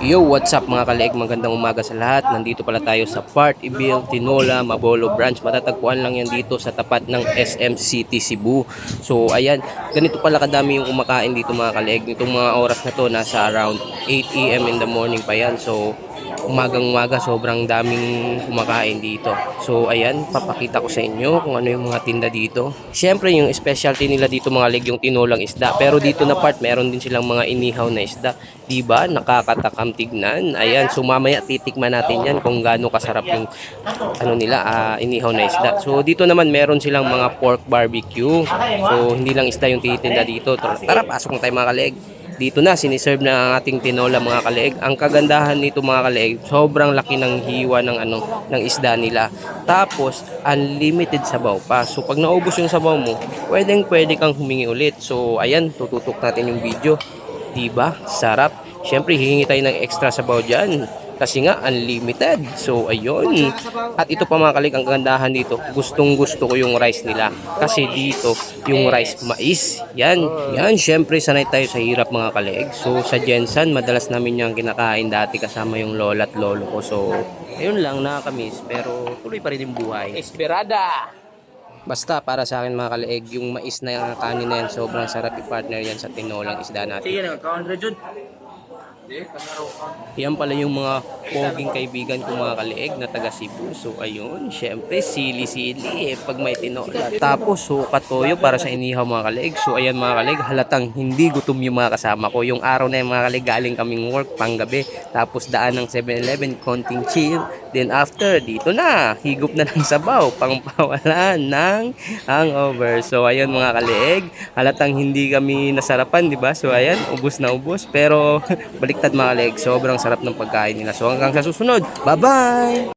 Yo, what's up mga kaleeg? Magandang umaga sa lahat. Nandito pala tayo sa Partyville, Tinola, Mabolo Branch. Matatagpuan lang yan dito sa tapat ng SM City, Cebu. So, ayan, ganito pala kadami yung kumakain dito mga kaleeg. Nitong mga oras na to, nasa around 8 AM in the morning pa yan. So, umagang-umaga, sobrang daming kumakain dito. So, ayan, papakita ko sa inyo kung ano yung mga tinda dito. Siyempre, yung specialty nila dito mga leg, yung tinolang isda. Pero dito na part, meron din silang mga inihaw na isda. Diba? Nakakatakam tignan. Ayan, so mamaya titikman natin yan kung gaano kasarap yung ano nila, inihaw na isda. So, dito naman meron silang mga pork barbecue. So, hindi lang isda yung titinda dito. Tara, pasok na tayo mga kaleg. Dito na, siniserve na ang ating tinola mga kaleeg. Ang kagandahan nito mga kaleeg, sobrang laki ng hiwa ng, ng isda nila. Tapos, unlimited sabaw pa. So, pag naubos yung sabaw mo, pwede kang humingi ulit. So, ayan, tututok natin yung video. Diba? Sarap. Siyempre, hihingi tayo ng extra sabaw dyan. Kasi nga, unlimited. So, ayun. At ito pa mga kaleeg, ang kagandahan dito, gustong gusto ko yung rice nila. Kasi dito, yung rice mais. Yan. Yan. Siyempre, sanay tayo sa hirap mga kaleeg. So, sa Jensen, madalas namin yung kinakain dati kasama yung lola at lolo ko. So, ayun lang, nakakamiss. Pero, tuloy pa rin yung buhay. Esperada! Basta para sa akin mga kaleeg, yung mais na kanin na yan, sobrang sarap i-partner yan sa tinolang isda natin. Sige na, 100 Jud. Yan pala yung mga poging kaibigan ko mga kaleeg na taga Cebu. So ayun, syempre sili-sili pag may tinola. Tapos sukat toyo para sa inihaw mga kaleeg. So ayan mga kaleeg, halatang hindi gutom yung mga kasama ko. Yung araw na yung mga kaleeg, galing kaming work panggabi. Tapos daan ng 7-Eleven, konting chill. Then after, dito na, higop na ng sabaw, pangpawalan ng hangover. So ayun mga kaleeg, halatang hindi kami nasarapan, di ba? So ayan, ubos na ubos. Pero baliktad mga kaleeg, sobrang sarap ng pagkain nila. So hanggang sa susunod, bye-bye!